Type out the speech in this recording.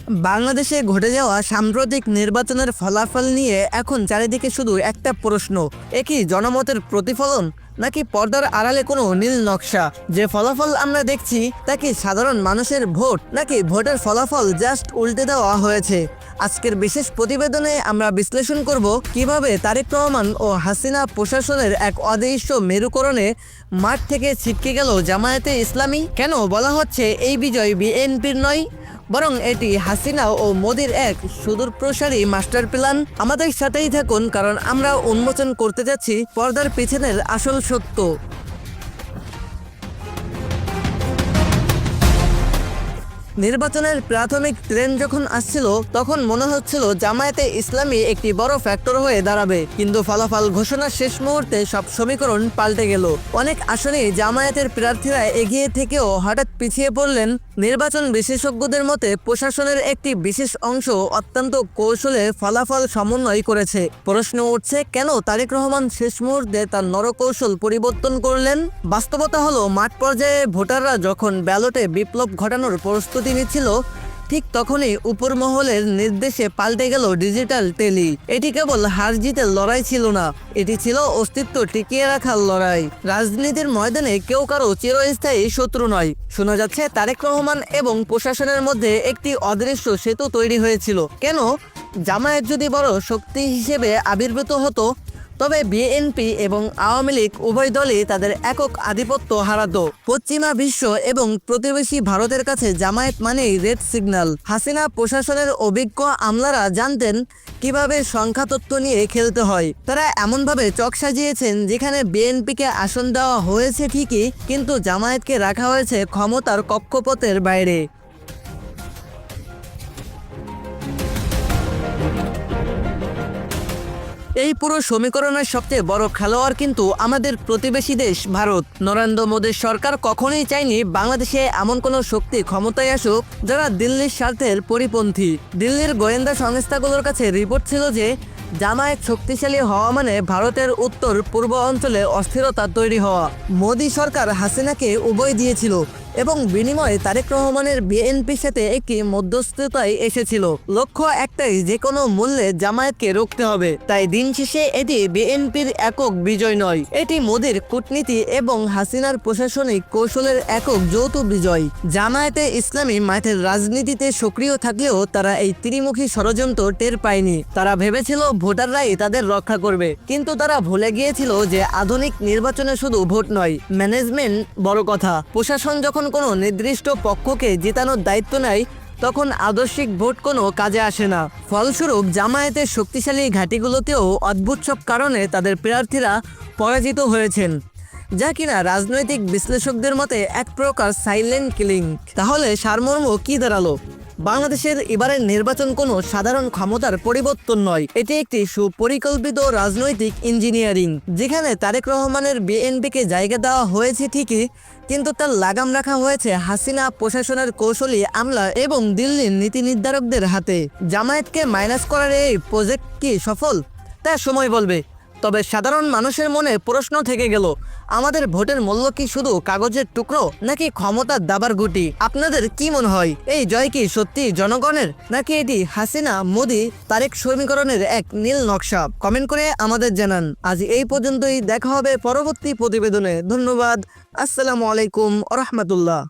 বাংলাদেশে ঘটে যাওয়া সাম্প্রতিক নির্বাচনের ফলাফল নিয়ে এখন চারিদিকে শুধু একটা প্রশ্ন, এ কি জনমতের প্রতিফলন নাকি পর্দার আড়ালে কোনো নীল নকশা? যে ফলাফল আমরা দেখছি তা কি সাধারণ মানুষের ভোট নাকি ভোটের ফলাফল জাস্ট উল্টে দেওয়া হয়েছে? আজকের বিশেষ প্রতিবেদনে আমরা বিশ্লেষণ করব কিভাবে তারেক রহমান ও হাসিনা প্রশাসনের এক অদৃশ্য মেরুকরণে মাঠ থেকে ছিটকে গেল জামায়াতে ইসলামী। কেন বলা হচ্ছে এই বিজয় বিএনপির নয়, বরং এটি হাসিনা ও মোদির এক সুদূরপ্রসারী মাস্টার প্ল্যান। আমাদের সাথেই থাকুন, কারণ আমরা উন্মোচন করতে যাচ্ছি পর্দার পিছনের আসল সত্য। নির্বাচনের প্রাথমিক ট্রেন্ড যখন আসছিল তখন মনে হচ্ছিল জামায়াতে ইসলামী একটি বড় ফ্যাক্টর হয়ে দাঁড়াবে, কিন্তু ফলাফল ঘোষণার শেষ মুহূর্তে সব সমীকরণ পাল্টে গেল। অনেক আসনে জামায়াতের প্রার্থীরা এগিয়ে থেকেও হঠাৎ পিছিয়ে পড়লেন। নির্বাচন বিশেষজ্ঞদের মতে প্রশাসনের একটি বিশেষ অংশ অত্যন্ত কৌশলে ফলাফল সমন্বয় করেছে। প্রশ্ন উঠছে, কেন তারেক রহমান শেষ মুহূর্তে তার নরকৌশল পরিবর্তন করলেন? বাস্তবতা হলো, মাঠ পর্যায়ে ভোটাররা যখন ব্যালটে বিপ্লব ঘটানোর প্রস্তুতি নিচ্ছিল, ঠিক তখনই উপর মহলের নির্দেশে পাল্টে গেল ডিজিটাল টেলি। এটি কেবল হার জিতের লড়াই ছিল না, এটি ছিল অস্তিত্ব টিকিয়ে রাখার লড়াই। রাজনীতির ময়দানে কেউ কারো চিরস্থায়ী শত্রু নয়। শোনা যাচ্ছে তারেক রহমান এবং প্রশাসনের মধ্যে একটি অদৃশ্য সেতু তৈরি হয়েছিল। কেন? জামায়াত যদি বড় শক্তি হিসেবে আবির্ভূত হতো, তবে বিএনপি এবং আওয়ামী লীগ উভয় দলই তাদের একক আধিপত্য হারাতো। পশ্চিমা বিশ্ব এবং প্রতিবেশী ভারতের কাছে জামায়াত মানেই রেড সিগন্যাল। হাসিনা প্রশাসনের অভিজ্ঞ আমলারা জানতেন কিভাবে সংখ্যা তত্ত্ব নিয়ে খেলতে হয়। তারা এমনভাবে চক সাজিয়েছেন যেখানে বিএনপিকে আসন দেওয়া হয়েছে ঠিকই, কিন্তু জামায়াতকে রাখা হয়েছে ক্ষমতার কক্ষপথের বাইরে। এই পুরো সমীকরণের সবচেয়ে বড় খেলোয়াড় কিন্তু আমাদের প্রতিবেশী দেশ ভারত। নরেন্দ্র মোদীর সরকার কখনোই চায়নি বাংলাদেশে এমন কোনো শক্তি ক্ষমতায় আসুক যারা দিল্লির স্বার্থের পরিপন্থী। দিল্লির গোয়েন্দা সংস্থাগুলোর কাছে রিপোর্ট ছিল যে জামায়াত শক্তিশালী হওয়া মানে ভারতের উত্তর পূর্ব অঞ্চলে অস্থিরতা তৈরি হওয়া। মোদী সরকার হাসিনাকে উভয় দিয়েছিল এবং বিনিময়ে তারেক রহমানের বিএনপির সাথে একটি মধ্যস্থতায় এসেছিল। লক্ষ্য একটাই, যে কোনো মূল্যে জামায়াতকে রুখতে হবে। তাই দিন শেষে এটি বিএনপির একক বিজয় নয়, এটি মোদির কূটনীতি এবং হাসিনার প্রশাসনিক কৌশলের একক যৌথ বিজয়। জামায়াতে ইসলামী মাঠের রাজনীতিতে সক্রিয় থাকলেও তারা এই ত্রিমুখী ষড়যন্ত্র টের পায়নি। তারা ভেবেছিল ভোটাররাই তাদের রক্ষা করবে, কিন্তু তারা ভুলে গিয়েছিল যে আধুনিক নির্বাচনে শুধু ভোট নয়, ম্যানেজমেন্ট বড় কথা। প্রশাসন যখন কোনো নির্দিষ্ট পক্ষকে জেতানোর দায়িত্ব নেয়, তখন আদর্শিক ভোট কোনো কাজে আসে না। ফলস্বরূপ জামায়াতের শক্তিশালী ঘাঁটিগুলোতেও অদ্ভুত সব কারণে তাদের প্রার্থীরা পরাজিত হয়েছেন, যা কিনা রাজনৈতিক বিশ্লেষকদের মতে এক প্রকার সাইলেন্ট কিলিং। তাহলে সারমর্ম কি দাঁড়ালো? বাংলাদেশের এবারের নির্বাচন কোনো সাধারণ ক্ষমতার পরিবর্তন নয়, এটি একটি সুপরিকল্পিত রাজনৈতিক ইঞ্জিনিয়ারিং, যেখানে তারেক রহমানের বিএনপিকে জায়গা দেওয়া হয়েছে ঠিকই, কিন্তু তার লাগাম রাখা হয়েছে হাসিনা প্রশাসনের কৌশলী আমলা এবং দিল্লির নীতি নির্ধারকদের হাতে। জামায়াতকে মাইনাস করার এই প্রজেক্ট কি সফল? তা সময় বলবে। তবে সাধারণ মানুষের মনে প্রশ্ন থেকে গেল, আমাদের ভোটের মূল্য কি শুধু কাগজের টুকরো নাকি ক্ষমতার দাবার গুটি? আপনাদের কি মনে হয়, এই জয় কি সত্যি জনগণের, নাকি এটি হাসিনা মোদি তারেক সমীকরণের এক নীল নকশা? কমেন্ট করে আমাদের জানান। আজ এই পর্যন্তই, দেখা হবে পরবর্তী প্রতিবেদনে। ধন্যবাদ। আসসালামু আলাইকুম ওয়া রাহমাতুল্লাহ।